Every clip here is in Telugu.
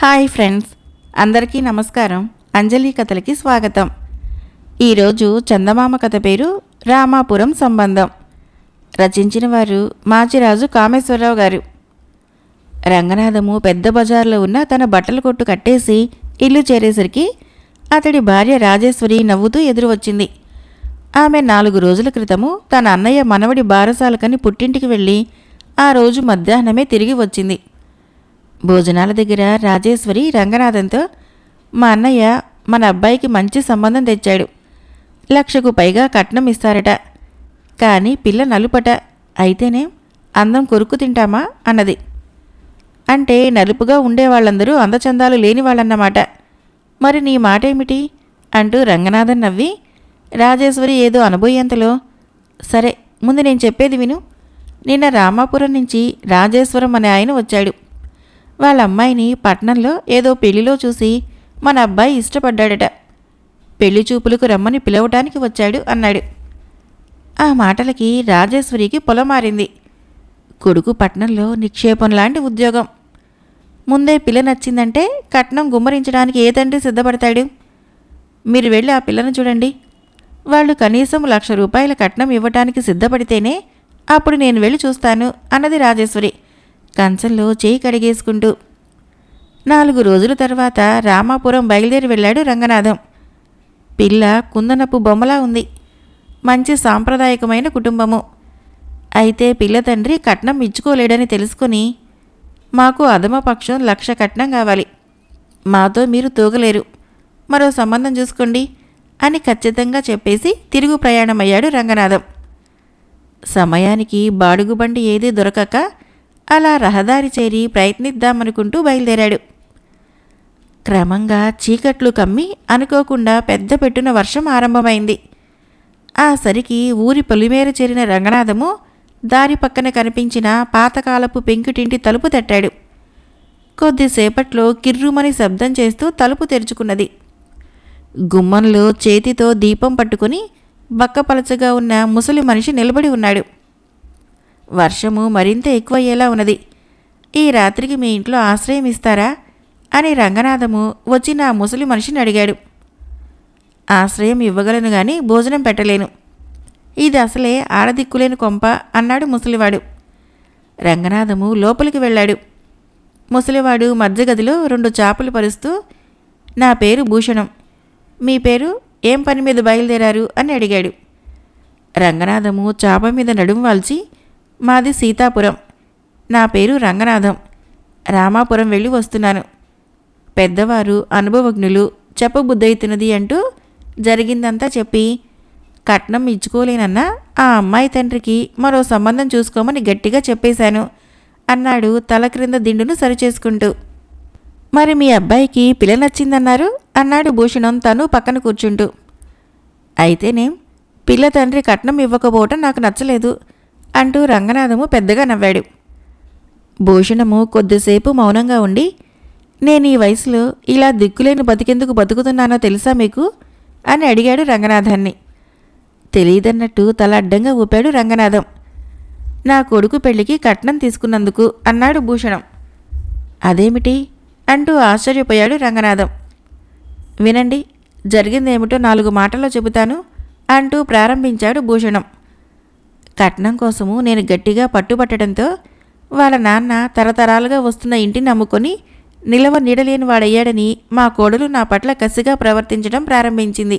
హాయ్ ఫ్రెండ్స్, అందరికీ నమస్కారం. అంజలి కథలకి స్వాగతం. ఈరోజు చందమామ కథ పేరు రామాపురం సంబంధం. రచించిన వారు మాచిరాజు కామేశ్వరరావు గారు. రంగనాథము పెద్ద బజార్లో ఉన్న తన బట్టల కొట్టు కట్టేసి ఇల్లు చేరేసరికి అతడి భార్య రాజేశ్వరి నవ్వుతూ ఎదురు వచ్చింది. ఆమె 4 రోజుల క్రితము తన అన్నయ్య మనవడి బారసాలకని పుట్టింటికి వెళ్ళి ఆ రోజు మధ్యాహ్నమే తిరిగి వచ్చింది. భోజనాల దగ్గర రాజేశ్వరి రంగనాథంతో, మా అన్నయ్య మన అబ్బాయికి మంచి సంబంధం తెచ్చాడు, 1,00,000కు పైగా కట్నం ఇస్తారట, కానీ పిల్ల నలుపట, అయితేనే అందం కొరుకు తింటామా అన్నది. అంటే నలుపుగా ఉండేవాళ్ళందరూ అందచందాలు లేని వాళ్ళన్నమాట. మరి నీ మాటేమిటి అంటూ రంగనాథన్ నవ్వి, రాజేశ్వరి ఏదో అనబోయేంతలో, సరే ముందు నేను చెప్పేది విను. నిన్న రామాపురం నుంచి రాజేశ్వరం అనే ఆయన వచ్చాడు. వాళ్ళ అమ్మాయిని పట్నంలో ఏదో పెళ్లిలో చూసి మన అబ్బాయి ఇష్టపడ్డాడట. పెళ్లి చూపులకు రమ్మని పిలవటానికి వచ్చాడు అన్నాడు. ఆ మాటలకి రాజేశ్వరికి పొలమారింది. కొడుకు పట్నంలో నిక్షేపం లాంటి ఉద్యోగం. ముందే పిల్ల నచ్చిందంటే కట్నం గుమ్మరించడానికి ఏ తండ్రి సిద్ధపడతాడు? మీరు వెళ్ళి ఆ పిల్లను చూడండి. వాళ్ళు కనీసం 1,00,000 రూపాయల కట్నం ఇవ్వటానికి సిద్ధపడితేనే అప్పుడు నేను వెళ్ళి చూస్తాను అన్నది రాజేశ్వరి కంచంలో చేయి కడిగేసుకుంటూ. 4 రోజుల తర్వాత రామాపురం బయలుదేరి వెళ్ళాడు రంగనాథం. పిల్ల కుందనపు బొమ్మలా ఉంది. మంచి సాంప్రదాయకమైన కుటుంబము. అయితే పిల్ల తండ్రి కట్నం ఇచ్చుకోలేడని తెలుసుకొని, మాకు అధమపక్షం 1,00,000 కట్నం కావాలి, మాతో మీరు తూగలేరు, మరో సంబంధం చూసుకోండి అని ఖచ్చితంగా చెప్పేసి తిరుగు ప్రయాణమయ్యాడు రంగనాథం. సమయానికి బాడుగుబండి ఏదీ దొరకక అలా రహదారి చేరి ప్రయత్నిద్దామనుకుంటూ బయలుదేరాడు. క్రమంగా చీకట్లు కమ్మి అనుకోకుండా పెద్ద పెట్టున వర్షం ఆరంభమైంది. ఆ సరికి ఊరి పొలిమేర చేరిన రంగనాథము దారి పక్కన కనిపించిన పాతకాలపు పెంకుటింటి తలుపు తట్టాడు. కొద్దిసేపట్లో కిర్రుమని శబ్దం చేస్తూ తలుపు తెరుచుకున్నది. గుమ్మంలో చేతితో దీపం పట్టుకుని బక్కపలచగా ఉన్న ముసలి మనిషి నిలబడి ఉన్నాడు. వర్షము మరింత ఎక్కువయ్యేలా ఉన్నది. ఈ రాత్రికి మీ ఇంట్లో ఆశ్రయం ఇస్తారా అని రంగనాథము వచ్చిన ఆ ముసలి మనిషిని అడిగాడు. ఆశ్రయం ఇవ్వగలను గాని భోజనం పెట్టలేను. ఇది అసలే ఆడదిక్కులేని కొంప అన్నాడు ముసలివాడు. రంగనాథము లోపలికి వెళ్ళాడు. ముసలివాడు మధ్యగదిలో 2 చాపలు పరుస్తూ, నా పేరు భూషణం, మీ పేరు, ఏం పని మీద బయలుదేరారు అని అడిగాడు. రంగనాథము చాప మీద నడుము వాల్చి, మాది సీతాపురం, నా పేరు రంగనాథం, రామాపురం వెళ్ళి వస్తున్నాను. పెద్దవారు అనుభవజ్ఞులు, చెప్పబుద్దయితున్నది అంటూ జరిగిందంతా చెప్పి, కట్నం ఇచ్చుకోలేనన్నా ఆ అమ్మాయి తండ్రికి మరో సంబంధం చూసుకోమని గట్టిగా చెప్పేశాను అన్నాడు తల క్రింద దిండును సరిచేసుకుంటూ. మరి మీ అబ్బాయికి పిల్ల నచ్చిందన్నారు అన్నాడు భూషణం తను పక్కన కూర్చుంటూ. అయితేనేం, పిల్ల తండ్రి కట్నం ఇవ్వకపోవటం నాకు నచ్చలేదు అంటూ రంగనాథము పెద్దగా నవ్వాడు. భూషణము కొద్దిసేపు మౌనంగా ఉండి, నేను ఈ వయసులో ఇలా దిక్కులేని బతికెందుకు బతుకుతున్నానో తెలుసా మీకు అని అడిగాడు రంగనాథాన్ని. తెలియదన్నట్టు తల అడ్డంగా ఊపాడు రంగనాథం. నా కొడుకు పెళ్లికి కట్నం తీసుకున్నందుకు అన్నాడు భూషణం. అదేమిటి అంటూ ఆశ్చర్యపోయాడు రంగనాథం. వినండి, జరిగిందేమిటో 4 మాటల్లో చెబుతాను అంటూ ప్రారంభించాడు భూషణం. కట్నం కోసము నేను గట్టిగా పట్టుబట్టడంతో వాళ్ళ నాన్న తరతరాలుగా వస్తున్న ఇంటిని అమ్ముకొని నిలవ నీడలేని వాడయ్యాడని మా కోడలు నా పట్ల కసిగా ప్రవర్తించడం ప్రారంభించింది.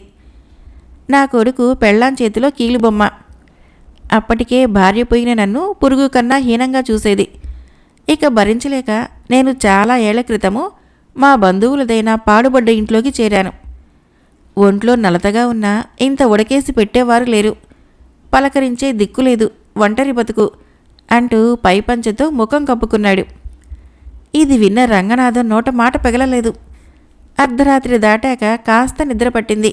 నా కొడుకు పెళ్ళాం చేతిలో కీలుబొమ్మ. అప్పటికే భార్య పోయిన నన్ను పురుగు కన్నా హీనంగా చూసేది. ఇక భరించలేక నేను చాలా ఏళ్ల క్రితము మా బంధువులదైన పాడుబడ్డ ఇంట్లోకి చేరాను. ఒంట్లో నలతగా ఉన్నా ఇంత ఉడకేసి పెట్టేవారు లేరు. పలకరించే దిక్కులేదు, ఒంటరి బతుకు అంటూ పైపంచతో ముఖం కప్పుకున్నాడు. ఇది విన్న రంగనాథం నోట మాట పెగలలేదు. అర్ధరాత్రి దాటాక కాస్త నిద్రపట్టింది.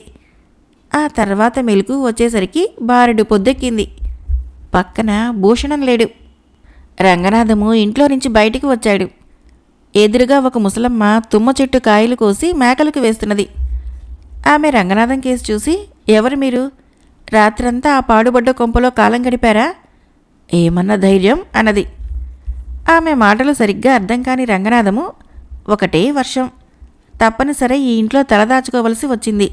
ఆ తర్వాత మెలకు వచ్చేసరికి బారెడు పొద్దెక్కింది. పక్కన భూషణం లేడు. రంగనాథము ఇంట్లో నుంచి బయటికి వచ్చాడు. ఎదురుగా ఒక ముసలమ్మ తుమ్మ చెట్టు కాయలు కోసి మేకలకు వేస్తున్నది. ఆమె రంగనాథం కేసు చూసి, ఎవరు మీరు? రాత్రంతా ఆ పాడుబడ్డ కొంపలో కాలం గడిపారా? ఏమన్న ధైర్యం అన్నది. ఆమె మాటలు సరిగ్గా అర్థం కాని రంగనాథము, ఒకటే వర్షం. తప్పనిసరి ఈ ఇంట్లో తలదాచుకోవలసి వచ్చింది.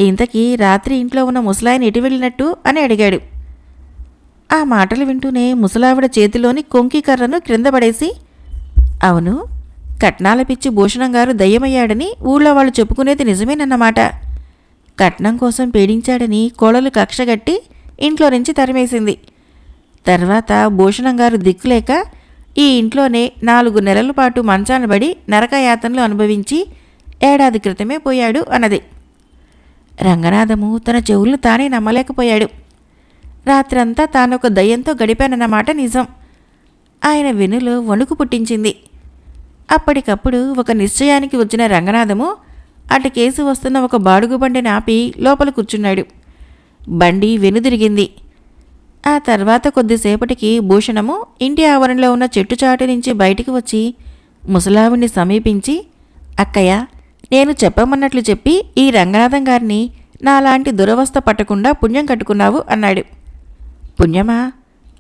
ఇంతకీ రాత్రి ఇంట్లో ఉన్న ముసలాయన ఎటు వెళ్ళినట్టు అని అడిగాడు. ఆ మాటలు వింటూనే ముసలావిడ చేతిలోని కొంకి కర్రను క్రింద పడేసి, అవును, కట్నాల పిచ్చి భూషణం గారు దయ్యమయ్యాడని ఊళ్ళో వాళ్ళు చెప్పుకునేది నిజమేనన్నమాట. కట్నం కోసం పీడించాడని కోడలు కక్షగట్టి ఇంట్లో నుంచి తరిమేసింది. తర్వాత భూషణం గారు దిక్కులేక ఈ ఇంట్లోనే 4 నెలల పాటు మంచాన పడి నరకయాతనలు అనుభవించి ఏడాది క్రితమే పోయాడు అన్నది. రంగనాథము తన చెవులను తానే నమ్మలేకపోయాడు. రాత్రంతా తానొక దయ్యంతో గడిపానన్నమాట నిజం. ఆయన వెన్నులో వణుకు పుట్టించింది. అప్పటికప్పుడు ఒక నిశ్చయానికి వచ్చిన రంగనాథము అటుకేసి వస్తున్న ఒక బాడుగు బండిని ఆపి లోపల కూర్చున్నాడు. బండి వెనుదిరిగింది. ఆ తర్వాత కొద్దిసేపటికి భూషణము ఇంటి ఆవరణలో ఉన్న చెట్టుచాటు నుంచి బయటికి వచ్చి ముసలావిడిని సమీపించి, అక్కయ్య, నేను చెప్పమన్నట్లు చెప్పి ఈ రంగనాథం గారిని నాలాంటి దురవస్థ పట్టకుండా పుణ్యం కట్టుకున్నావు అన్నాడు. పుణ్యమా?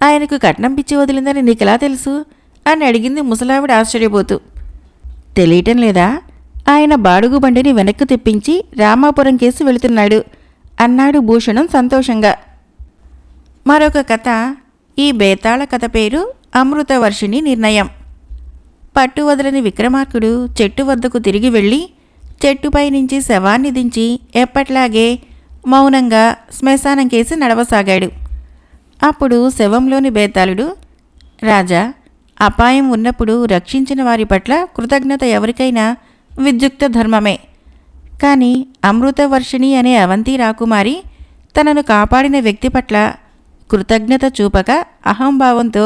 ఆయనకు కట్నం పిచ్చి వదిలిందని నీకెలా తెలుసు అని అడిగింది ముసలావిడ ఆశ్చర్యపోతూ. తెలియటం లేదా? ఆయన బాడుగు బండిని వెనక్కు తెప్పించి రామాపురం కేసి వెళుతున్నాడు అన్నాడు భూషణం సంతోషంగా. మరొక కథ. ఈ బేతాళ కథ పేరు అమృతవర్షిణి నిర్ణయం. పట్టు వదలని విక్రమార్కుడు చెట్టు వద్దకు తిరిగి వెళ్ళి చెట్టుపై నుంచి శవాన్ని దించి ఎప్పట్లాగే మౌనంగా శ్మశానం కేసి నడవసాగాడు. అప్పుడు శవంలోని బేతాళుడు, రాజా, అపాయం ఉన్నప్పుడు రక్షించిన వారి పట్ల కృతజ్ఞత ఎవరికైనా విద్యుక్త ధర్మమే. కానీ అమృతవర్షిణి అనే అవంతి రాకుమారి తనను కాపాడిన వ్యక్తి పట్ల కృతజ్ఞత చూపక అహంభావంతో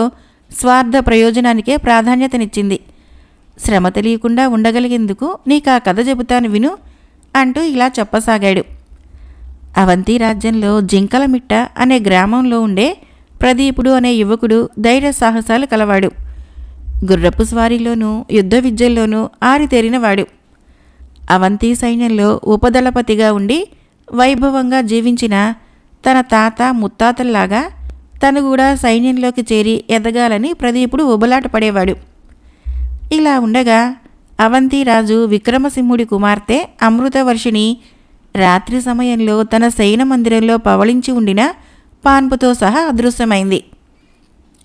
స్వార్థ ప్రయోజనానికే ప్రాధాన్యతనిచ్చింది. శ్రమ తెలియకుండా ఉండగలిగేందుకు నీకా కథ చెబుతాను విను అంటూ ఇలా చెప్పసాగాడు. అవంతి రాజ్యంలో జింకలమిట్ట అనే గ్రామంలో ఉండే ప్రదీపుడు అనే యువకుడు ధైర్య సాహసాలు కలవాడు. గుర్రపు స్వారీలోనూ యుద్ధ విద్యల్లోనూ ఆరితేరినవాడు. అవంతి సైన్యంలో ఉపదళపతిగా ఉండి వైభవంగా జీవించిన తన తాత ముత్తాతల్లాగా తను కూడా సైన్యంలోకి చేరి ఎదగాలని ప్రదీపుడు ఉబలాట పడేవాడు. ఇలా ఉండగా అవంతి రాజు విక్రమసింహుడి కుమార్తె అమృతవర్షిణి రాత్రి సమయంలో తన శయన మందిరంలో పవళించి ఉండిన పాన్పుతో సహా అదృశ్యమైంది.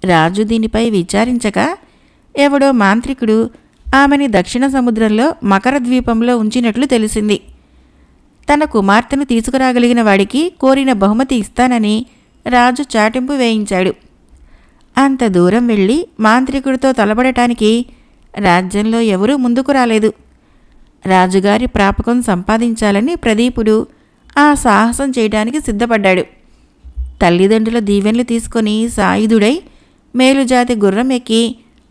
రాజు దీనిపై విచారించక ఎవడో మాంత్రికుడు ఆమెని దక్షిణ సముద్రంలో మకర ద్వీపంలో ఉంచినట్లు తెలిసింది. తన కుమార్తెను తీసుకురాగలిగిన వాడికి కోరిన బహుమతి ఇస్తానని రాజు చాటింపు వేయించాడు. అంత దూరం వెళ్ళి మాంత్రికుడితో తలబడటానికి రాజ్యంలో ఎవరూ ముందుకు రాలేదు. రాజుగారి ప్రాపకం సంపాదించాలని ప్రదీపుడు ఆ సాహసం చేయడానికి సిద్ధపడ్డాడు. తల్లిదండ్రుల దీవెనలు తీసుకొని సాయుధుడై మేలుజాతి గుర్రం ఎక్కి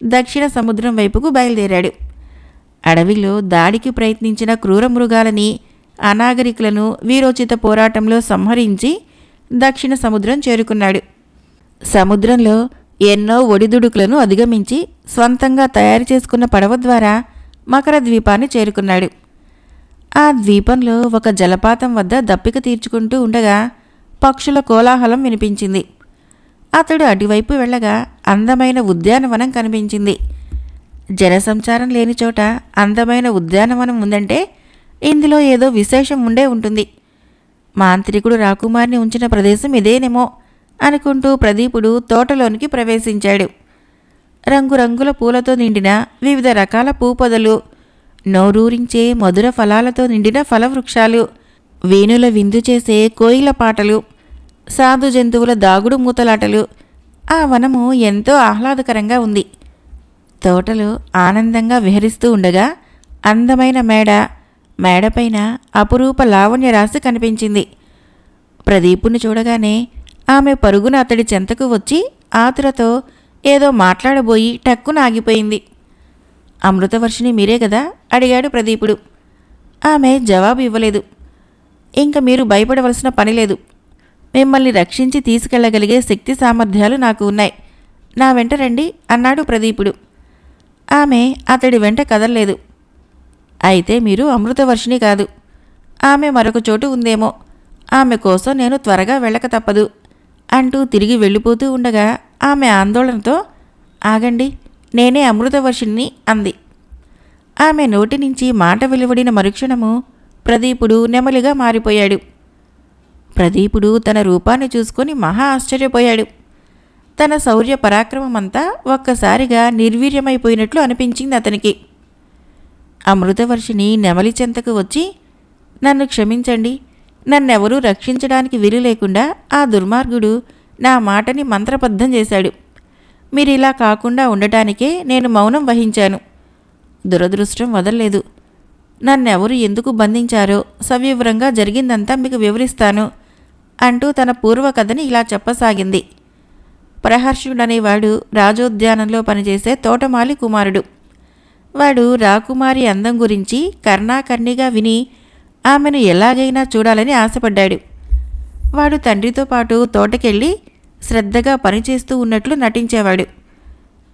దక్షిణ సముద్రం వైపుకు బయలుదేరాడు. అడవిలో దాడికి ప్రయత్నించిన క్రూర మృగాలని, అనాగరికులను వీరోచిత పోరాటంలో సంహరించి దక్షిణ సముద్రం చేరుకున్నాడు. సముద్రంలో ఎన్నో ఒడిదుడుకులను అధిగమించి స్వంతంగా తయారు చేసుకున్న పడవ ద్వారా మకర ద్వీపాన్ని చేరుకున్నాడు. ఆ ద్వీపంలో ఒక జలపాతం వద్ద దప్పిక తీర్చుకుంటూ ఉండగా పక్షుల కోలాహలం వినిపించింది. అతడు అటువైపు వెళ్ళగా అందమైన ఉద్యానవనం కనిపించింది. జనసంచారం లేని చోట అందమైన ఉద్యానవనం ఉందంటే ఇందులో ఏదో విశేషం ఉండే ఉంటుంది. మాంత్రికుడు రాకుమారిని ఉంచిన ప్రదేశం ఇదేనేమో అనుకుంటూ ప్రదీపుడు తోటలోనికి ప్రవేశించాడు. రంగురంగుల పూలతో నిండిన వివిధ రకాల పూపొదలు, నోరూరించే మధుర ఫలాలతో నిండిన ఫలవృక్షాలు, వేణుల విందు చేసే కోయిల పాటలు, సాధు జంతువుల దాగుడు మూతలాటలు. ఆ వనము ఎంతో ఆహ్లాదకరంగా ఉంది. తోటలో ఆనందంగా విహరిస్తూ ఉండగా అందమైన మేడపైన అపురూప లావణ్య రాశి కనిపించింది. ప్రదీపుని చూడగానే ఆమె పరుగున అతడి చెంతకు వచ్చి ఆతురతో ఏదో మాట్లాడబోయి టక్కున ఆగిపోయింది. అమృతవర్షిణి మీరే కదా అడిగాడు ప్రదీపుడు. ఆమె జవాబు ఇవ్వలేదు. ఇంక మీరు భయపడవలసిన పని లేదు. మిమ్మల్ని రక్షించి తీసుకెళ్లగలిగే శక్తి సామర్థ్యాలు నాకు ఉన్నాయి. నా వెంట రండి అన్నాడు ప్రదీపుడు. ఆమె అతడి వెంట కదల్లేదు. అయితే మీరు అమృతవర్షిణి కాదు. ఆమె మరొక చోటు ఉందేమో. ఆమె కోసం నేను త్వరగా వెళ్ళక తప్పదు అంటూ తిరిగి వెళ్ళిపోతూ ఉండగా ఆమె ఆందోళనతో, ఆగండి, నేనే అమృతవర్షిణిని అంది. ఆమె నోటి నుంచి మాట వెలువడిన మరుక్షణము ప్రదీపుడు నెమలిగా మారిపోయాడు. ప్రదీపుడు తన రూపాన్ని చూసుకొని మహా ఆశ్చర్యపోయాడు. తన శౌర్య పరాక్రమమంతా ఒక్కసారిగా నిర్వీర్యమైపోయినట్లు అనిపించింది అతనికి. అమృతవర్షిణి నెమలి చెంతకు వచ్చి, నన్ను క్షమించండి, నన్నెవరూ రక్షించడానికి వీలు లేకుండా ఆ దుర్మార్గుడు నా మాటని మంత్రబద్ధం చేశాడు. మీరిలా కాకుండా ఉండటానికే నేను మౌనం వహించాను. దురదృష్టం వదల్లేదు. నన్నెవరు ఎందుకు బంధించారో సవివరంగా జరిగిందంతా మీకు వివరిస్తాను అంటూ తన పూర్వకథని ఇలా చెప్పసాగింది. ప్రహర్షుడనేవాడు రాజోద్యానంలో పనిచేసే తోటమాలి కుమారుడు. వాడు రాకుమారి అందం గురించి కర్ణాకర్ణిగా విని ఆమెను ఎలాగైనా చూడాలని ఆశపడ్డాడు. వాడు తండ్రితో పాటు తోటకెళ్ళి శ్రద్ధగా పనిచేస్తూ ఉన్నట్లు నటించేవాడు.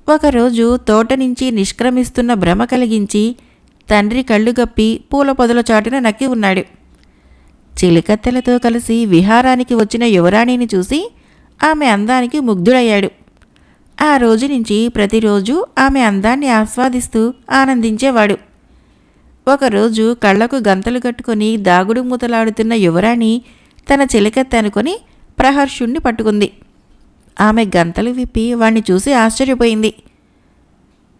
ఒకరోజు తోట నుంచి నిష్క్రమిస్తున్న భ్రమ కలిగించి తండ్రి కళ్ళు గప్పి పూల పొదల చాటున నక్కి ఉన్నాడు. చిలికత్తెలతో కలిసి విహారానికి వచ్చిన యువరాణిని చూసి ఆమె అందానికి ముగ్ధుడయ్యాడు. ఆ రోజు నుంచి ప్రతిరోజు ఆమె అందాన్ని ఆస్వాదిస్తూ ఆనందించేవాడు. ఒకరోజు కళ్లకు గంతలు కట్టుకొని దాగుడు మూతలాడుతున్న యువరాణి తన చిలికత్తె అనుకొని ప్రహర్షుణ్ణి పట్టుకుంది. ఆమె గంతలు విప్పి వాణ్ణి చూసి ఆశ్చర్యపోయింది.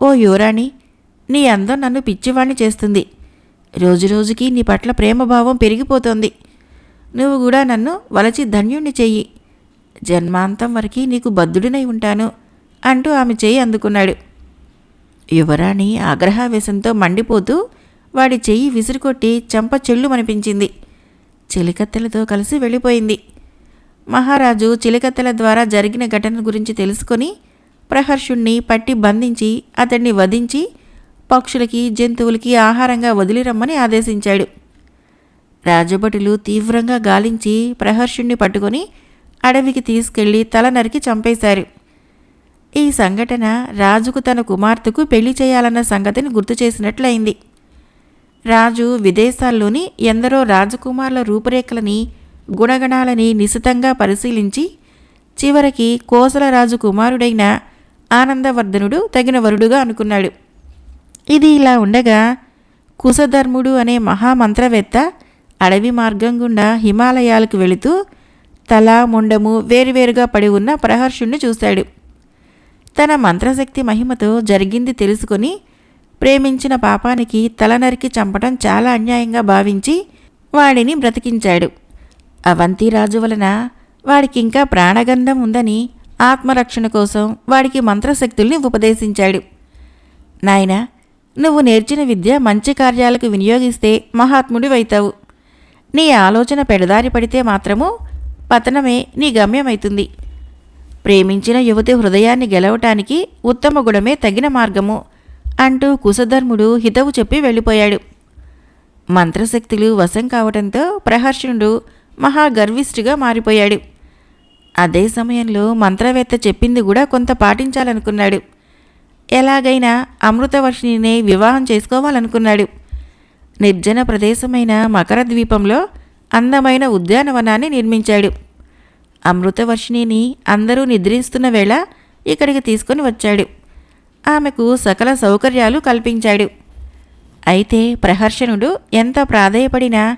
ఓ యువరాణి, నీ అందం నన్ను పిచ్చివాణ్ణి చేస్తుంది. రోజురోజుకి నీ పట్ల ప్రేమభావం పెరిగిపోతోంది. నువ్వు కూడా నన్ను వలచి ధన్యుణ్ణి చెయ్యి. జన్మాంతం వరకు నీకు బద్ధుడినై ఉంటాను అంటూ ఆమె చెయ్యి అందుకున్నాడు. యువరాణి ఆగ్రహావేశంతో మండిపోతూ వాడి చెయ్యి విసిరికొట్టి చెంప చెళ్ళుమనిపించింది. చిలికత్తెలతో కలిసి వెళ్ళిపోయింది. మహారాజు చిలికత్తెల ద్వారా జరిగిన ఘటన గురించి తెలుసుకొని ప్రహర్షుణ్ణి పట్టి బంధించి అతన్ని వధించి పక్షులకి జంతువులకి ఆహారంగా వదిలిరమ్మని ఆదేశించాడు. రాజభటులు తీవ్రంగా గాలించి ప్రహర్షుణ్ణి పట్టుకొని అడవికి తీసుకెళ్లి తల నరికి చంపేశారు. ఈ సంఘటన రాజుకు తన కుమార్తెకు పెళ్లి చేయాలన్న సంగతిని గుర్తు చేసినట్లయింది. రాజు విదేశాల్లోని ఎందరో రాజకుమారుల రూపురేఖలని గుణగణాలని నిశితంగా పరిశీలించి చివరికి కోసల రాజు కుమారుడైన ఆనందవర్ధనుడు తగిన వరుడుగా అనుకున్నాడు. ఇది ఇలా ఉండగా కుశధర్ముడు అనే మహామంత్రవేత్త అడవి మార్గం గుండా హిమాలయాలకు వెళుతూ తల మొండము వేరువేరుగా పడి ఉన్న ప్రహర్షుణ్ణి చూశాడు. తన మంత్రశక్తి మహిమతో జరిగింది తెలుసుకొని ప్రేమించిన పాపానికి తల నరికి చంపటం చాలా అన్యాయంగా భావించి వాడిని బ్రతికించాడు. అవంతిరాజు వలన వాడికింకా ప్రాణగంధం ఉందని ఆత్మరక్షణ కోసం వాడికి మంత్రశక్తుల్ని ఉపదేశించాడు. నాయనా, నువ్వు నేర్చిన విద్య మంచి కార్యాలకు వినియోగిస్తే మహాత్ముడివైతావు. నీ ఆలోచన పెడదారి పడితే మాత్రము పతనమే నీ గమ్యమైతుంది. ప్రేమించిన యువతి హృదయాన్ని గెలవటానికి ఉత్తమ గుణమే తగిన మార్గము అంటూ కుశధర్ముడు హితవు చెప్పి వెళ్ళిపోయాడు. మంత్రశక్తులు వశం కావడంతో ప్రహర్షణుడు మహాగర్విష్ఠుగా మారిపోయాడు. అదే సమయంలో మంత్రవేత్త చెప్పింది కూడా కొంత పాటించాలనుకున్నాడు. ఎలాగైనా అమృతవర్షిణినే వివాహం చేసుకోవాలనుకున్నాడు. నిర్జన ప్రదేశమైన మకర ద్వీపంలో అందమైన ఉద్యానవనాన్ని నిర్మించాడు. అమృతవర్షిణిని అందరూ నిద్రిస్తున్న వేళ ఇక్కడికి తీసుకొని వచ్చాడు. ఆమెకు సకల సౌకర్యాలు కల్పించాడు. అయితే ప్రహర్షణుడు ఎంత ప్రాధేయపడినా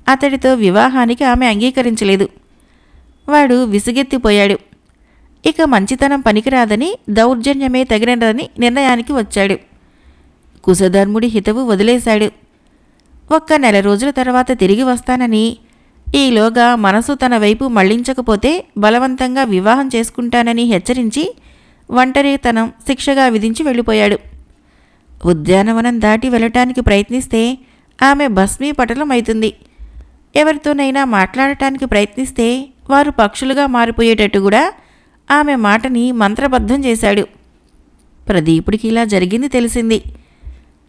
అతడితో వివాహానికి ఆమె అంగీకరించలేదు. వాడు విసుగెత్తిపోయాడు. ఇక మంచితనం పనికిరాదని దౌర్జన్యమే తగినదని నిర్ణయానికి వచ్చాడు. కుశధర్ముడి హితవు వదిలేశాడు. ఒక్క నెల రోజుల తర్వాత తిరిగి వస్తానని, ఈలోగా మనసు తన వైపు మళ్లించకపోతే బలవంతంగా వివాహం చేసుకుంటానని హెచ్చరించి ఒంటరితనం శిక్షగా విధించి వెళ్ళిపోయాడు. ఉద్యానవనం దాటి వెళ్ళటానికి ప్రయత్నిస్తే ఆమె భస్మీపటలమవుతుంది. ఎవరితోనైనా మాట్లాడటానికి ప్రయత్నిస్తే వారు పక్షులుగా మారిపోయేటట్టు కూడా ఆమె మాటని మంత్రబద్ధం చేశాడు. ప్రదీపుడికి ఇలా జరిగింది తెలిసింది.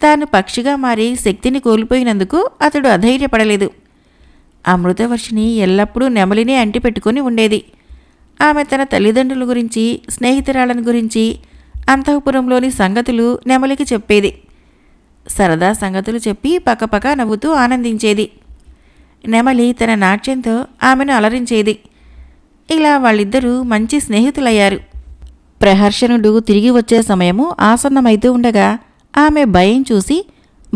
తాను పక్షిగా మారి శక్తిని కోల్పోయినందుకు అతడు అధైర్యపడలేదు. అమృతవర్షిణి ఎల్లప్పుడూ నెమలినే అంటిపెట్టుకుని ఉండేది. ఆమె తన తల్లిదండ్రుల గురించి, స్నేహితురాళ్ళని గురించి, అంతఃపురంలోని సంగతులు నెమలికి చెప్పేది. సరదా సంగతులు చెప్పి పకపక నవ్వుతూ ఆనందించేది. నెమలి తన నాట్యంతో ఆమెను అలరించేది. ఇలా వాళ్ళిద్దరూ మంచి స్నేహితులయ్యారు. ప్రహర్షణుడు తిరిగి వచ్చే సమయము ఆసన్నమైతూ ఉండగా ఆమె భయం చూసి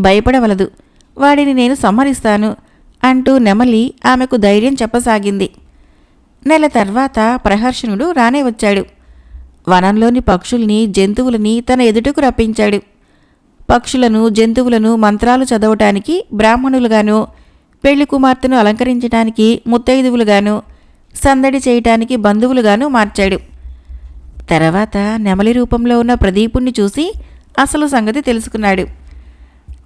భయపడవలదు, వాడిని నేను సంహరిస్తాను అంటూ నెమలి ఆమెకు ధైర్యం చెప్పసాగింది. నెల తర్వాత ప్రహర్షణుడు రానే వచ్చాడు. వనంలోని పక్షుల్ని, జంతువులని తన ఎదుటకు రప్పించాడు. పక్షులను, జంతువులను మంత్రాలు చదవటానికి బ్రాహ్మణులుగాను, పెళ్లి కుమార్తెను అలంకరించడానికి ముత్తైదువులుగాను, సందడి చేయటానికి బంధువులుగాను మార్చాడు. తర్వాత నెమలి రూపంలో ఉన్న ప్రదీపుణ్ణి చూసి అసలు సంగతి తెలుసుకున్నాడు.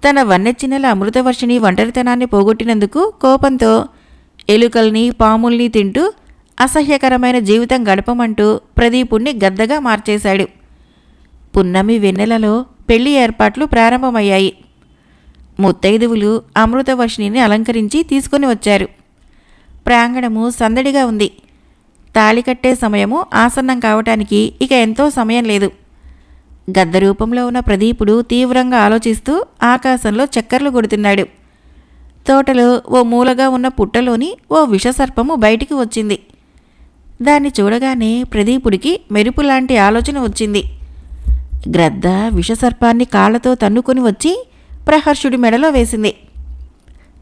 తన వన్నెచ్చినెల అమృతవర్షిణి ఒంటరితనాన్ని పోగొట్టినందుకు కోపంతో ఎలుకల్ని, పాముల్ని తింటూ అసహ్యకరమైన జీవితం గడపమంటూ ప్రదీపుణ్ణి గద్దగా మార్చేశాడు. పున్నమి వెన్నెలలో పెళ్లి ఏర్పాట్లు ప్రారంభమయ్యాయి. ముత్తైదువులు అమృతవర్షిణిని అలంకరించి తీసుకొని వచ్చారు. ప్రాంగణము సందడిగా ఉంది. తాళి కట్టే సమయము ఆసన్నం కావటానికి ఇక ఎంతో సమయం లేదు. గద్ద రూపంలో ఉన్న ప్రదీపుడు తీవ్రంగా ఆలోచిస్తూ ఆకాశంలో చక్కర్లు కొడుతున్నాడు. తోటలో ఓ మూలగా ఉన్న పుట్టలోని ఓ విషసర్పము బయటికి వచ్చింది. దాన్ని చూడగానే ప్రదీపుడికి మెరుపులాంటి ఆలోచన వచ్చింది. గ్రద్ద విషసర్పాన్ని కాళ్లతో తన్నుకొని వచ్చి ప్రహర్షుడి మెడలో వేసింది.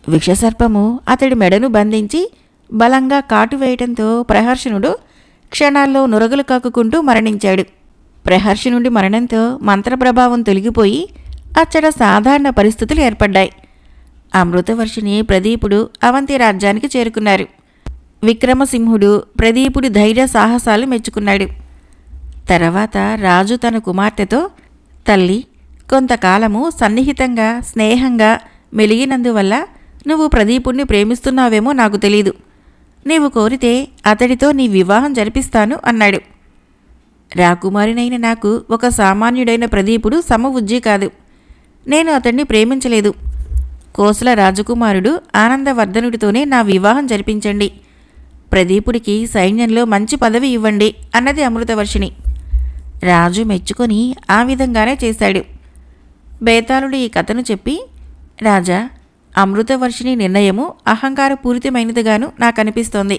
విషసర్పము అతడి మెడను బంధించి బలంగా కాటు వేయటంతో ప్రహర్షణుడు క్షణాల్లో నురగలు కక్కుకుంటూ మరణించాడు. ప్రహర్షణుడి మరణంతో మంత్రప్రభావం తొలగిపోయి అచ్చట సాధారణ పరిస్థితులు ఏర్పడ్డాయి. అమృతవర్షిణి, ప్రదీపుడు అవంతి రాజ్యానికి చేరుకున్నారు. విక్రమసింహుడు ప్రదీపుడి ధైర్య సాహసాలు మెచ్చుకున్నాడు. తర్వాత రాజు తన కుమార్తెతో, తల్లి, కొంతకాలము సన్నిహితంగా, స్నేహంగా మెలిగినందువల్ల నువ్వు ప్రదీపుణ్ణి ప్రేమిస్తున్నావేమో నాకు తెలీదు. నీవు కోరితే అతడితో నీ వివాహం జరిపిస్తాను అన్నాడు. రాకుమారినైన నాకు ఒక సామాన్యుడైన ప్రదీపుడు సమవుజ్జి కాదు. నేను అతన్ని ప్రేమించలేదు. కోసల రాజకుమారుడు ఆనందవర్ధనుడితోనే నా వివాహం జరిపించండి. ప్రదీపుడికి సైన్యంలో మంచి పదవి ఇవ్వండి అన్నది అమృతవర్షిణి. రాజు మెచ్చుకొని ఆ విధంగానే చేశాడు. బేతాళుడు ఈ కథను చెప్పి, రాజా, అమృతవర్షిణి నిర్ణయము అహంకారపూరితమైనదిగాను నాకనిపిస్తోంది.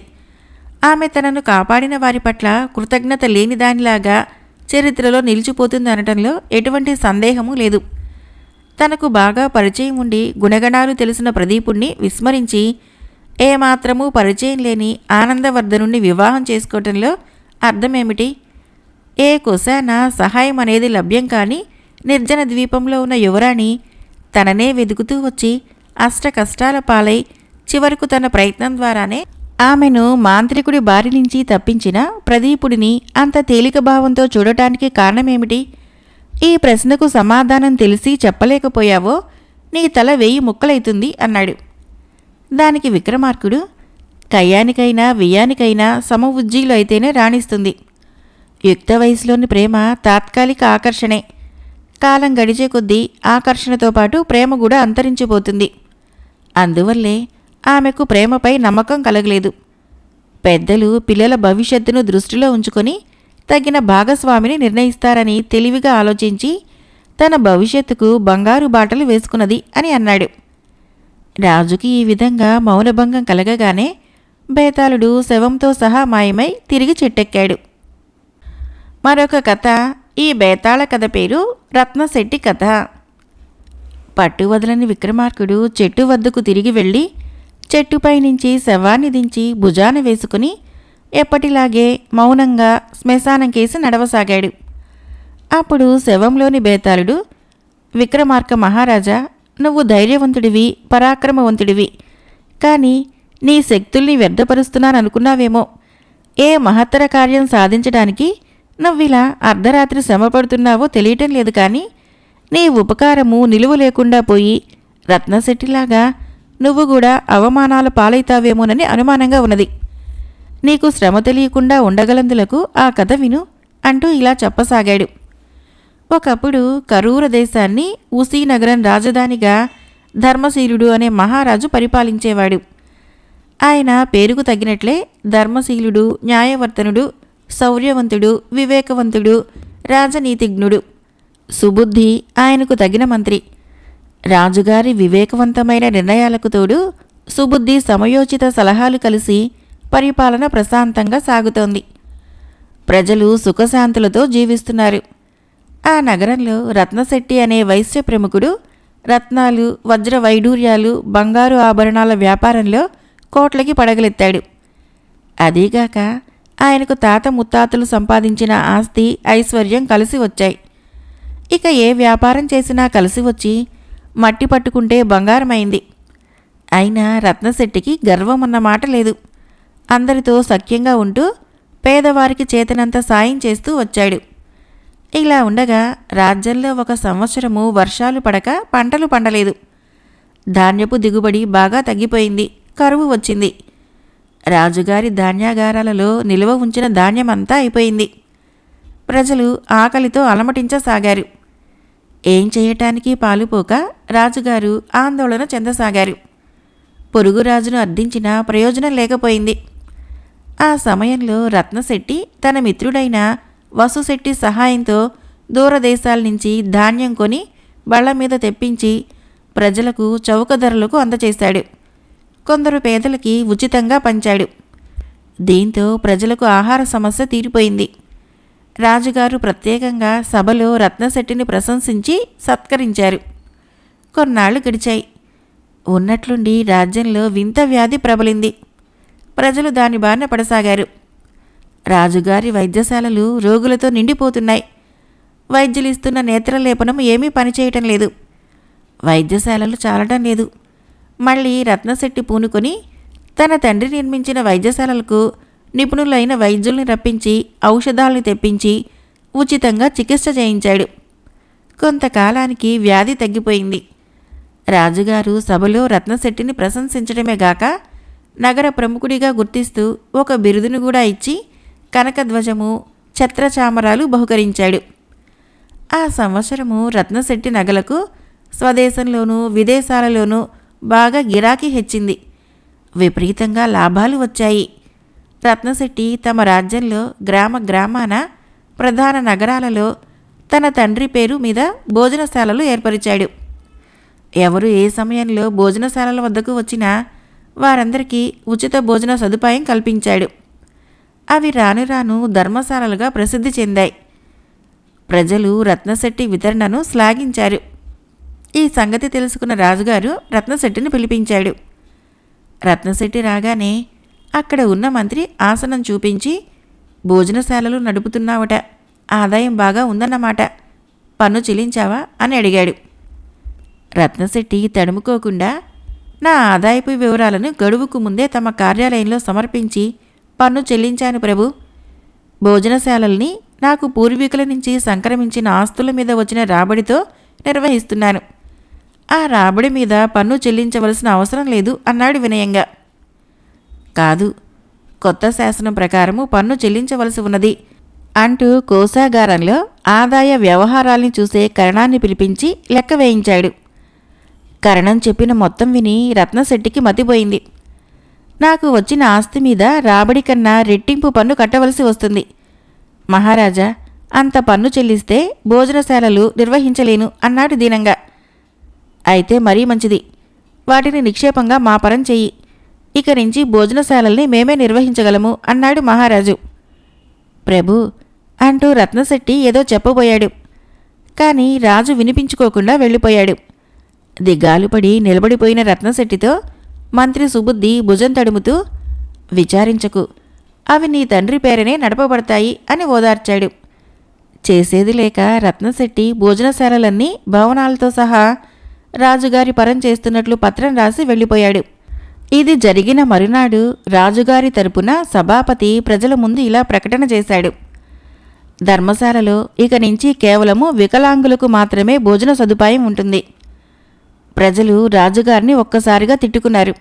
ఆమె తనను కాపాడిన వారి పట్ల కృతజ్ఞత లేని దానిలాగా చరిత్రలో నిలిచిపోతుందనటంలో ఎటువంటి సందేహము లేదు. తనకు బాగా పరిచయం ఉండి గుణగణాలు తెలిసిన ప్రదీపుణ్ణి విస్మరించి ఏమాత్రమూ పరిచయం లేని ఆనందవర్ధనుణ్ణి వివాహం చేసుకోవటంలో అర్థమేమిటి? ఏ కొశాన సహాయం అనేది లభ్యం కాని నిర్జన ద్వీపంలో ఉన్న యువరాణి తననే వెతుకుతూ వచ్చి అష్ట కష్టాల పాలై చివరకు తన ప్రయత్నం ద్వారానే ఆమెను మాంత్రికుడి బారి నుంచి తప్పించిన ప్రదీపుడిని అంత తేలిక భావంతో చూడటానికి కారణమేమిటి? ఈ ప్రశ్నకు సమాధానం తెలిసి చెప్పలేకపోయావో నీ తల 1000 ముక్కలైతుంది అన్నాడు. దానికి విక్రమార్కుడు, కయ్యానికైనా వ్యయానికైనా సమవుజ్జీలు అయితేనే రాణిస్తుంది. యుక్త వయసులోని ప్రేమ తాత్కాలిక ఆకర్షణే. కాలం గడిచే కొద్దీ ఆకర్షణతో పాటు ప్రేమ కూడా అంతరించిపోతుంది. అందువల్లే ఆమెకు ప్రేమపై నమ్మకం కలగలేదు. పెద్దలు పిల్లల భవిష్యత్తును దృష్టిలో ఉంచుకొని తగిన భాగస్వామిని నిర్ణయిస్తారని తెలివిగా ఆలోచించి తన భవిష్యత్తుకు బంగారు బాటలు వేసుకున్నది అని అన్నాడు. రాజుకి ఈ విధంగా మౌనభంగం కలగగానే బేతాళుడు శవంతో సహా మాయమై తిరిగి చెట్టెక్కాడు. మరొక కథ. ఈ బేతాళ కథ పేరు రత్నశెట్టి కథ. పట్టు వదలని విక్రమార్కుడు చెట్టు వద్దకు తిరిగి వెళ్ళి చెట్టుపై నుంచి శవాన్ని దించి భుజాన వేసుకుని ఎప్పటిలాగే మౌనంగా శ్మశానం కేసి నడవసాగాడు. అప్పుడు శవంలోని బేతాళుడు, విక్రమార్క మహారాజా, నువ్వు ధైర్యవంతుడివి, పరాక్రమవంతుడివి. కానీ నీ శక్తుల్ని వ్యర్థపరుస్తున్నాననుకున్నావేమో. ఏ మహత్తర కార్యం సాధించడానికి నువ్విలా అర్ధరాత్రి శ్రమపడుతున్నావో తెలియటం లేదు. కానీ నీ ఉపకారము నిలువ లేకుండా పోయి రత్నశెట్టిలాగా నువ్వు కూడా అవమానాల పాలైతావేమోనని అనుమానంగా ఉన్నది. నీకు శ్రమ తెలియకుండా ఉండగలందులకు ఆ కథ విను అంటూ ఇలా చెప్పసాగాడు. ఒకప్పుడు కరూర దేశాన్ని ఉసీనగరం రాజధానిగా ధర్మశీలుడు అనే మహారాజు పరిపాలించేవాడు. ఆయన పేరుకు తగినట్లే ధర్మశీలుడు, న్యాయవర్తనుడు, శౌర్యవంతుడు, వివేకవంతుడు, రాజనీతిజ్ఞుడు. సుబుద్ధి ఆయనకు తగిన మంత్రి. రాజుగారి వివేకవంతమైన నిర్ణయాలకు తోడు సుబుద్ధి సమయోచిత సలహాలు కలిసి పరిపాలన ప్రశాంతంగా సాగుతోంది. ప్రజలు సుఖశాంతులతో జీవిస్తున్నారు. ఆ నగరంలో రత్నశెట్టి అనే వైశ్య ప్రముఖుడు రత్నాలు, వజ్ర వైడూర్యాలు, బంగారు ఆభరణాల వ్యాపారంలో కోట్లకి పడగలెత్తాడు. అదీగాక ఆయనకు తాత ముత్తాతలు సంపాదించిన ఆస్తి, ఐశ్వర్యం కలిసి వచ్చాయి. ఇక ఏ వ్యాపారం చేసినా కలిసి వచ్చి మట్టి పట్టుకుంటే బంగారమైంది. అయినా రత్నశెట్టికి గర్వం అన్నమాట లేదు. అందరితో సఖ్యంగా ఉంటూ పేదవారికి చేతనంత సాయం చేస్తూ వచ్చాడు. ఇలా ఉండగా రాజ్యంలో ఒక సంవత్సరము వర్షాలు పడక పంటలు పండలేదు. ధాన్యపు దిగుబడి బాగా తగ్గిపోయింది. కరువు వచ్చింది. రాజుగారి ధాన్యాగారాలలో నిల్వ ఉంచిన ధాన్యమంతా అయిపోయింది. ప్రజలు ఆకలితో అలమటించసాగారు. ఏం చేయటానికి పాలుపోక రాజుగారు ఆందోళన చెందసాగారు. పొరుగురాజును అర్థించినా ప్రయోజనం లేకపోయింది. ఆ సమయంలో రత్నశెట్టి తన మిత్రుడైన వసుశెట్టి సహాయంతో దూరదేశాల నుంచి ధాన్యం కొని బళ్ల మీద తెప్పించి ప్రజలకు చౌక ధరలకు అందచేశాడు. కొందరు పేదలకి ఉచితంగా పంచాడు. దీంతో ప్రజలకు ఆహార సమస్య తీరిపోయింది. రాజుగారు ప్రత్యేకంగా సభలో రత్నశెట్టిని ప్రశంసించి సత్కరించారు. కొన్నాళ్లు గడిచాయి. ఉన్నట్లుండి రాజ్యంలో వింత వ్యాధి ప్రబలింది. ప్రజలు దాని బారిన పడసాగారు. రాజుగారి వైద్యశాలలు రోగులతో నిండిపోతున్నాయి. వైద్యులిస్తున్న నేత్రలేపనం ఏమీ పనిచేయటం లేదు. వైద్యశాలలు చాలటం లేదు. మళ్ళీ రత్నశెట్టి పూనుకొని తన తండ్రి నిర్మించిన వైద్యశాలలకు నిపుణులైన వైద్యుల్ని రప్పించి ఔషధాలను తెప్పించి ఉచితంగా చికిత్స చేయించాడు. కొంతకాలానికి వ్యాధి తగ్గిపోయింది. రాజుగారు సభలో రత్నశెట్టిని ప్రశంసించడమే గాక నగర ప్రముఖుడిగా గుర్తిస్తూ ఒక బిరుదును కూడా ఇచ్చి కనకధ్వజము, ఛత్రచామరాలు బహుకరించాడు. ఆ సంవత్సరము రత్నశెట్టి నగలకు స్వదేశంలోనూ విదేశాలలోనూ బాగా గిరాకీ హెచ్చింది. విపరీతంగా లాభాలు వచ్చాయి. రత్నశెట్టి తమ రాజ్యంలో గ్రామ గ్రామాన ప్రధాన నగరాలలో తన తండ్రి పేరు మీద భోజనశాలలు ఏర్పరిచాడు. ఎవరు ఏ సమయంలో భోజనశాలల వద్దకు వచ్చినా వారందరికీ ఉచిత భోజన సదుపాయం కల్పించాడు. అవి రాను రాను ధర్మశాలలుగా ప్రసిద్ధి చెందాయి. ప్రజలు రత్నశెట్టి వితరణను శ్లాఘించారు. ఈ సంగతి తెలుసుకున్న రాజుగారు రత్నశెట్టిని పిలిపించాడు. రత్నశెట్టి రాగానే అక్కడ ఉన్న మంత్రి ఆసనం చూపించి, భోజనశాలలు నడుపుతున్నావట, ఆదాయం బాగా ఉందన్నమాట, పన్ను చెల్లించావా అని అడిగాడు. రత్నశెట్టి తడుముకోకుండా, నా ఆదాయపు వివరాలను గడువుకు ముందే తమ కార్యాలయంలో సమర్పించి పన్ను చెల్లించాను ప్రభు. భోజనశాలల్ని నాకు పూర్వీకుల నుంచి సంక్రమించిన ఆస్తుల మీద వచ్చిన రాబడితో నిర్వహిస్తున్నాను. ఆ రాబడి మీద పన్ను చెల్లించవలసిన అవసరం లేదు అన్నాడు వినయంగా. కాదు, కొత్త శాసనం ప్రకారము పన్ను చెల్లించవలసి ఉన్నది అంటూ కోశాగారంలో ఆదాయ వ్యవహారాల్ని చూసే కరణాన్ని పిలిపించి లెక్క వేయించాడు. కరణం చెప్పిన మొత్తం విని రత్నశెట్టికి మతిపోయింది. నాకు వచ్చిన ఆస్తి మీద రాబడి కన్నా రెట్టింపు పన్ను కట్టవలసి వస్తుంది. మహారాజా, అంత పన్ను చెల్లిస్తే భోజనశాలలు నిర్వహించలేను అన్నాడు దీనంగా. అయితే మరీ మంచిది, వాటిని నిక్షేపంగా మా పరం చెయ్యి. ఇక నుంచి భోజనశాలల్ని మేమే నిర్వహించగలము అన్నాడు మహారాజు. ప్రభు అంటూ రత్నశెట్టి ఏదో చెప్పబోయాడు. కానీ రాజు వినిపించుకోకుండా వెళ్ళిపోయాడు. దిగాలుపడి నిలబడిపోయిన రత్నశెట్టితో మంత్రి సుబుద్ధి భుజం తడుముతూ, విచారించకు, అవి నీ తండ్రి పేరనే నడపబడతాయి అని ఓదార్చాడు. చేసేది లేక రత్నశెట్టి భోజనశాలలన్నీ భవనాలతో సహా రాజుగారి పరం చేస్తున్నట్లు పత్రం రాసి వెళ్ళిపోయాడు. ఇది జరిగిన మరునాడు రాజుగారి తరపున సభాపతి ప్రజల ముందు ఇలా ప్రకటన చేశాడు. ధర్మశాలలో ఇక నుంచి కేవలము వికలాంగులకు మాత్రమే భోజన సదుపాయం ఉంటుంది. ప్రజలు రాజుగారిని ఒక్కసారిగా తిట్టుకున్నారు.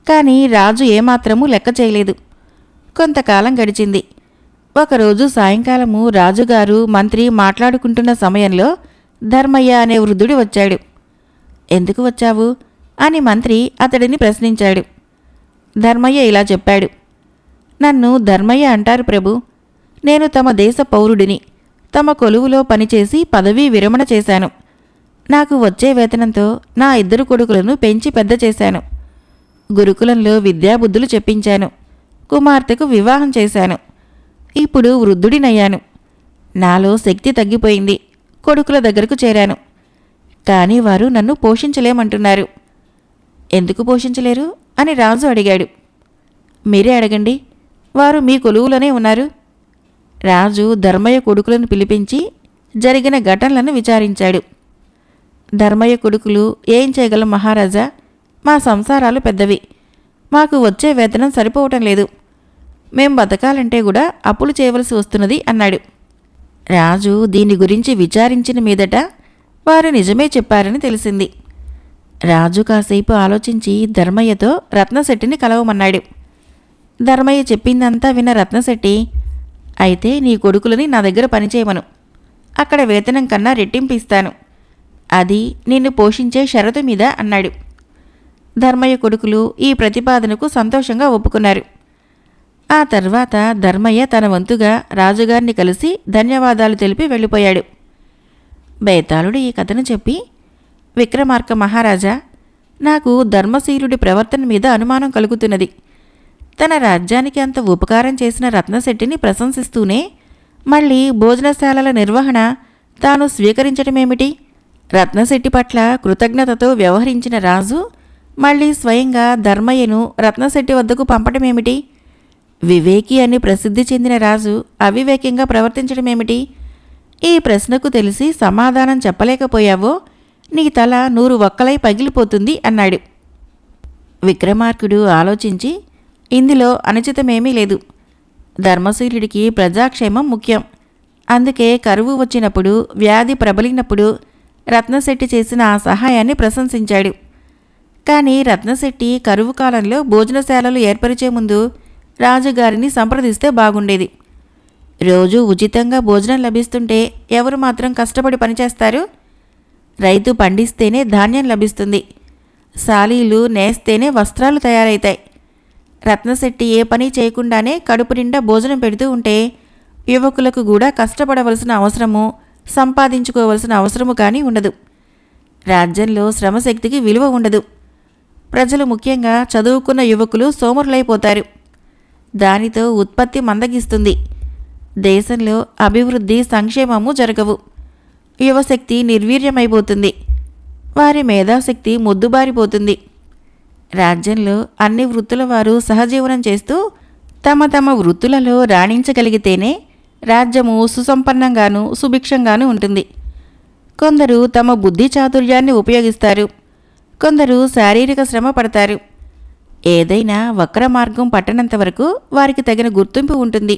కానీ రాజు ఏమాత్రమూ లెక్క చేయలేదు. కొంతకాలం గడిచింది. ఒకరోజు సాయంకాలము రాజుగారు మంత్రి మాట్లాడుకుంటున్న సమయంలో ధర్మయ్య అనే వృద్ధుడు వచ్చాడు. ఎందుకు వచ్చావు అని మంత్రి అతడిని ప్రశ్నించాడు. ధర్మయ్య ఇలా చెప్పాడు. నన్ను ధర్మయ్య అంటారు ప్రభు. నేను తమ దేశ పౌరుడిని. తమ కొలువులో పనిచేసి పదవీ విరమణ చేశాను. నాకు వచ్చే వేతనంతో నా 2 కొడుకులను పెంచి పెద్ద చేశాను. గురుకులంలో విద్యాబుద్ధులు చెప్పించాను. కుమార్తెకు వివాహం చేశాను. ఇప్పుడు వృద్ధుడినయ్యాను. నాలో శక్తి తగ్గిపోయింది. కొడుకుల దగ్గరకు చేరాను. కానీ వారు నన్ను పోషించలేమంటున్నారు. ఎందుకు పోషించలేరు అని రాజు అడిగాడు. మీరే అడగండి, వారు మీ కొలువులోనే ఉన్నారు. రాజు ధర్మయ్య కొడుకులను పిలిపించి జరిగిన ఘటనలను విచారించాడు. ధర్మయ్య కొడుకులు, ఏం చేయగలం మహారాజా, మా సంసారాలు పెద్దవి, మాకు వచ్చే వేతనం సరిపోవటం లేదు, మేం బతకాలంటే కూడా అప్పులు చేయవలసి వస్తున్నది అన్నాడు. రాజు దీని గురించి విచారించిన మీదట వారు నిజమే చెప్పారని తెలిసింది. రాజు కాసేపు ఆలోచించి ధర్మయ్యతో రత్నశెట్టిని కలవమన్నాడు. ధర్మయ్య చెప్పిందంతా విన్న రత్నశెట్టి, అయితే నీ కొడుకులని నా దగ్గర పనిచేయమను, అక్కడ వేతనం కన్నా రెట్టింపు ఇస్తాను, అది నిన్ను పోషించే షరతు మీద అన్నాడు. ధర్మయ్య కొడుకులు ఈ ప్రతిపాదనకు సంతోషంగా ఒప్పుకున్నారు. ఆ తర్వాత ధర్మయ్య తన వంతుగా రాజుగారిని కలిసి ధన్యవాదాలు తెలిపి వెళ్ళిపోయాడు. బేతాళుడు ఈ కథను చెప్పి, విక్రమార్క మహారాజా, నాకు ధర్మశీలుడి ప్రవర్తన మీద అనుమానం కలుగుతున్నది. తన రాజ్యానికి అంత ఉపకారం చేసిన రత్నశెట్టిని ప్రశంసిస్తూనే మళ్ళీ భోజనశాలల నిర్వహణ తాను స్వీకరించటమేమిటి? రత్నశెట్టి పట్ల కృతజ్ఞతతో వ్యవహరించిన రాజు మళ్ళీ స్వయంగా ధర్మయ్యను రత్నశెట్టి వద్దకు పంపటమేమిటి? వివేకి అని ప్రసిద్ధి చెందిన రాజు అవివేకంగా ప్రవర్తించడమేమిటి? ఈ ప్రశ్నకు తెలిసి సమాధానం చెప్పలేకపోయావో నీ తల 100 వక్కలై పగిలిపోతుంది అన్నాడు. విక్రమార్కుడు ఆలోచించి, ఇందులో అనుచితమేమీ లేదు, ధర్మశీలుడికి ప్రజాక్షేమం ముఖ్యం, అందుకే కరువు వచ్చినప్పుడు, వ్యాధి ప్రబలినప్పుడు రత్నశెట్టి చేసిన ఆ సహాయాన్ని ప్రశంసించాడు. కానీ రత్నశెట్టి కరువు కాలంలో భోజనశాలలు ఏర్పరిచే ముందు రాజుగారిని సంప్రదిస్తే బాగుండేది. రోజూ ఉచితంగా భోజనం లభిస్తుంటే ఎవరు మాత్రం కష్టపడి పనిచేస్తారు? రైతు పండిస్తేనే ధాన్యం లభిస్తుంది, సాలీలు నేస్తేనే వస్త్రాలు తయారవుతాయి. రత్నశెట్టి ఏ పని చేయకుండానే కడుపు నిండా భోజనం పెడుతూ ఉంటే యువకులకు కూడా కష్టపడవలసిన అవసరము, సంపాదించుకోవలసిన అవసరము కానీ ఉండదు. రాజ్యంలో శ్రమశక్తికి విలువ ఉండదు. ప్రజలు, ముఖ్యంగా చదువుకున్న యువకులు సోమరులైపోతారు. దానితో ఉత్పత్తి మందగిస్తుంది. దేశంలో అభివృద్ధి, సంక్షేమము జరగవు. యువశక్తి నిర్వీర్యమైపోతుంది. వారి మేధాశక్తి మొద్దుబారిపోతుంది. రాజ్యంలో అన్ని వృత్తుల వారు సహజీవనం చేస్తూ తమ తమ వృత్తులలో రాణించగలిగితేనే రాజ్యము సుసంపన్నంగానూ సుభిక్షంగానూ ఉంటుంది. కొందరు తమ బుద్ధి చాతుర్యాన్ని ఉపయోగిస్తారు, కొందరు శారీరక శ్రమ పడతారు. ఏదైనా వక్ర మార్గం పట్టనంత వరకు వారికి తగిన గుర్తింపు ఉంటుంది.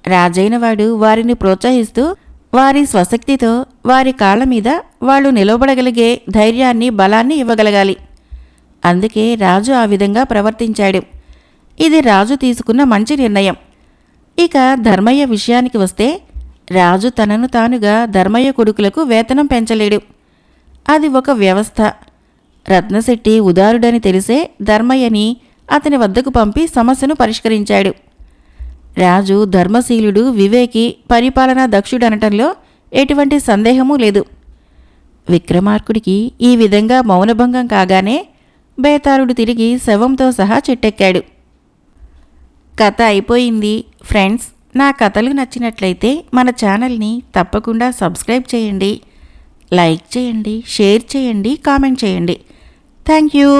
రాజైనవాడు వారిని ప్రోత్సహిస్తూ వారి స్వశక్తితో వారి కాళ్ళ మీద వాళ్ళు నిలబడగలిగే ధైర్యాన్ని, బలాన్ని ఇవ్వగలగాలి. అందుకే రాజు ఆ విధంగా ప్రవర్తించాడు. ఇది రాజు తీసుకున్న మంచి నిర్ణయం. ఇక ధర్మయ్య విషయానికి వస్తే, రాజు తనను తానుగా ధర్మయ్య కొడుకులకు వేతనం పెంచలేడు. అది ఒక వ్యవస్థ. రత్నశెట్టి ఉదారుడని తెలిసే ధర్మయ్యని అతని వద్దకు పంపి సమస్యను పరిష్కరించాడు. రాజు ధర్మశీలుడు, వివేకి, పరిపాలనా దక్షుడనటంలో ఎటువంటి సందేహమూ లేదు. విక్రమార్కుడికి ఈ విధంగా మౌనభంగం కాగానే బేతాళుడు తిరిగి శవంతో సహా చెట్టెక్కాడు. కథ అయిపోయింది. ఫ్రెండ్స్, నా కథలు నచ్చినట్లయితే మన ఛానల్ని తప్పకుండా సబ్స్క్రైబ్ చేయండి, లైక్ చేయండి, షేర్ చేయండి, కామెంట్ చేయండి. Thank you.